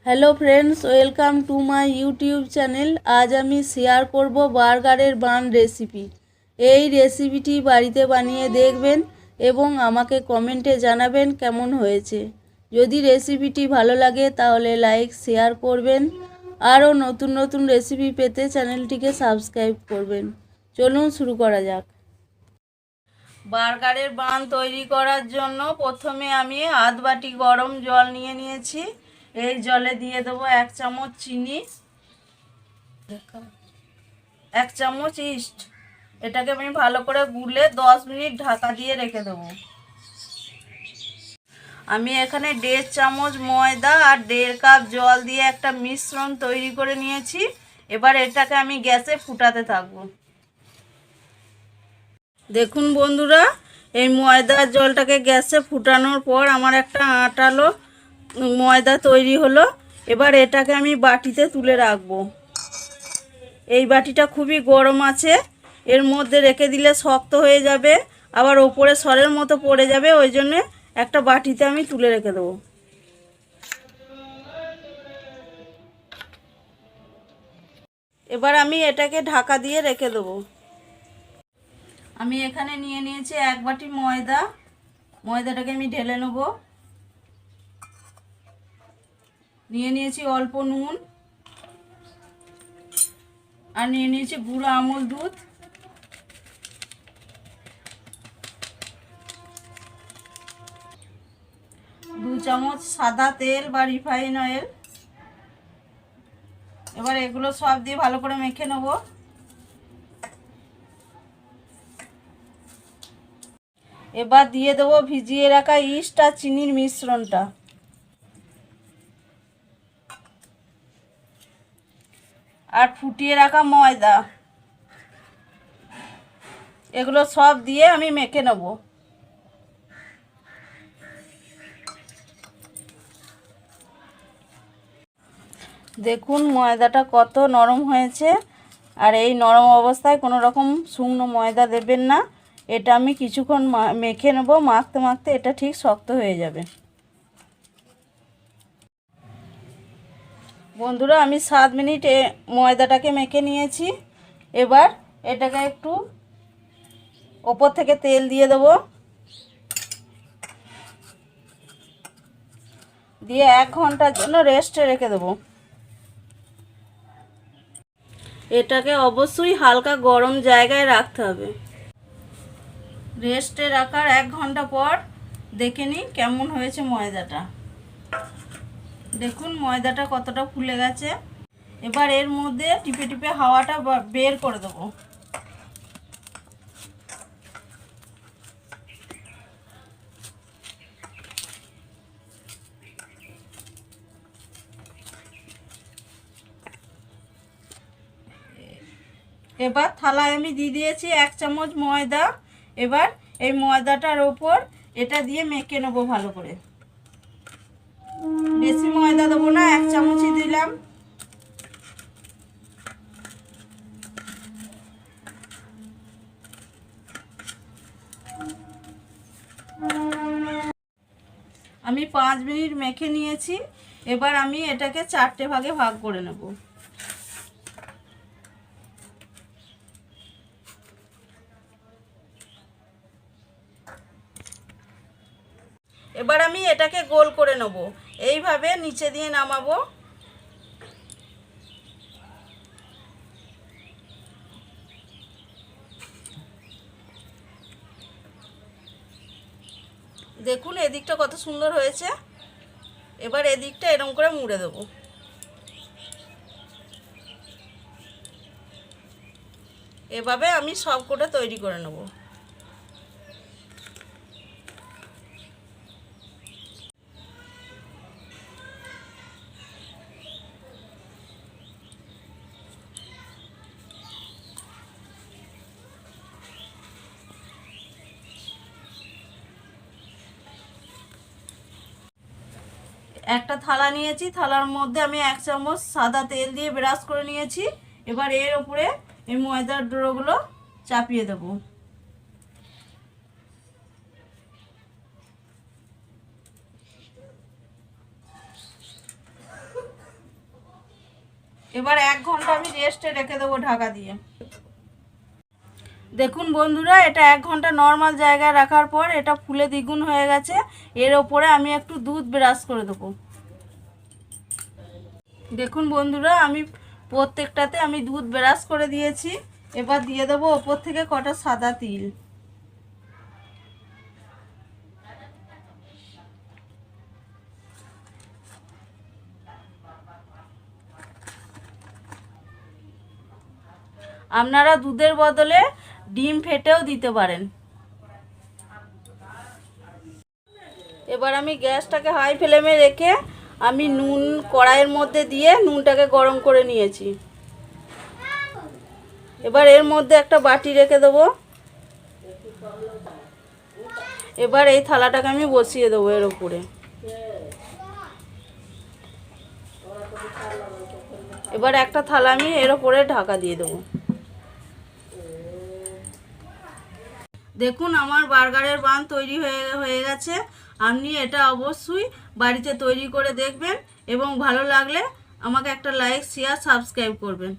Hello friends, welcome to my YouTube channel. আজ আমি share করব বার্গারের বান রেসিপি। এই রেসিপিটি বাড়িতে বানিয়ে দেখবেন এবং আমাকে কমেন্টে জানাবেন কেমন হয়েছে। যদি রেসিপিটি ভালো লাগে তাহলে লাইক শেয়ার করবেন। আরও নতুন নতুন রেসিপি পেতে চ্যানেলটিকে সাবস্ক্রাইব করবেন। চলুন শুরু করা যাক। বার্গারের বান তৈরি করার জন্য প্রথমে আমি আধ বাটি গরম জল নিয়েছি। এই জলে দিয়ে দেবো 1 চামচ চিনি, 1 চামচ ইস্ট। এটাকে আমি ভালো করে গুলে 10 মিনিট ঢাকা দিয়ে রেখে দেবো। আমি এখানে 1.5 চামচ ময়দা আর 1.5 কাপ জল দিয়ে একটা মিশ্রণ তৈরি করে নিয়েছি। এবার এটাকে আমি গ্যাসে ফুটাতে থাকবো। দেখুন বন্ধুরা, এই ময়দার জলটাকে গ্যাসে ফুটানোর পর আমার একটা আটালো ময়দা তৈরি হলো। এবার এটাকে আমি বাটিতে তুলে রাখবো। এই বাটিটা খুবই গরম আছে, এর মধ্যে রেখে দিলে শক্ত হয়ে যাবে, আবার ওপরে সরের মতো পড়ে যাবে। ওই জন্য একটা বাটিতে আমি তুলে রেখে দেবো। এবার আমি এটাকে ঢাকা দিয়ে রেখে দেবো। আমি এখানে নিয়েছি 1 বাটি ময়দা। ময়দাটাকে আমি ঢেলে নেবো। নিয়েছি অল্প নুন, আর নিয়েছি গুঁড়ো আমুল দুধ, দু চামচ সাদা তেল বা রিফাইন অয়েল। এবার এগুলো সব দিয়ে ভালো করে মেখে নেব। এবার দিয়ে দেবো ভিজিয়ে রাখা ইস্ট আর চিনির মিশ্রণটা। আর ফুটিয়ে রাখা ময়দা, এগুলো সব দিয়ে আমি মেখে নেব। দেখুন ময়দাটা কত নরম হয়েছে। আর এই নরম অবস্থায় কোনো রকম শুকনো ময়দা দেবেন না। এটা আমি কিছুক্ষণ মেখে নেব। মাখতে মাখতে এটা ঠিক শক্ত হয়ে যাবে। বন্ধুরা, আমি 7 মিনিট ময়দাটাকে মেখে নিয়েছি। এবার এটাকে একটু ওপর থেকে তেল দিয়ে দেবো, দিয়ে 1 ঘন্টার জন্য রেস্টে রেখে দেবো। এটাকে অবশ্যই হালকা গরম জায়গায় রাখতে হবে। রেস্টে রাখার 1 ঘন্টা পর দেখে নিই কেমন হয়েছে ময়দাটা। দেখুন ময়দাটা কতটা ফুলে গেছে। এবার এর মধ্যে টিপে টিপে হাওয়াটা বের করে দেবো। এবার থালায় আমি দিয়ে দিয়েছি 1 চামচ ময়দা। এবার এই ময়দাটার ওপর এটা দিয়ে মেখে নেবো ভালো করে। বেশি ময়দা দেবো না, 1 চামচই দিলাম। আমি 5 মিনিট মেখে নিয়েছি। এবার আমি এটাকে 4টে ভাগে ভাগ করে নেব। এবার আমি এটাকে গোল করে নেব। এইভাবে নিচে দিয়ে নামাবো। দেখুন এদিকটা কত সুন্দর হয়েছে। এবার এদিকটা এরকম করে মুড়ে দেবো। এভাবে আমি সবকটা তৈরি করে নেব। একটা থালা নিয়েছি, থালার মধ্যে আমি 1 চামচ সাদা তেল দিয়ে ব্রাশ করে নিয়েছি। এবার এর উপরে এই ময়দার ডোগুলো চাপিয়ে দেব। এবার 1 ঘন্টা আমি রেস্টে রেখে দেবো ঢাকা দিয়ে। দেখুন বন্ধুরা, এটা 1 ঘন্টা নর্মাল জায়গায় রাখার পর এটা ফুলে দ্বিগুণ হয়ে গেছে। এর ওপরে আমি একটু দুধ ব্রাশ করে দেবো। দেখুন বন্ধুরা, আমি প্রত্যেকটাতে আমি দুধ ব্রাশ করে দিয়েছি। এবার দিয়ে দেবো ওপর থেকে কটা সাদা তিল। আপনারা দুধের বদলে ডিম ফেটেও দিতে পারেন। এবার আমি গ্যাসটাকে হাই ফ্লেমে রেখে আমি নুন কড়াইয়ের মধ্যে দিয়ে নুনটাকে গরম করে নিয়েছি। এবার এর মধ্যে একটা বাটি রেখে দেবো। এবার এই থালাটাকে আমি বসিয়ে দেবো এর উপরে। এবার একটা থালা আমি এর উপরে ঢাকা দিয়ে দেবো। দেখুন আমার বার্গারের বান তৈরি হয়ে গেছে। আপনি এটা অবশ্যই বাড়িতে তৈরি করে দেখবেন এবং ভালো লাগলে আমাকে একটা লাইক, শেয়ার, সাবস্ক্রাইব করবেন।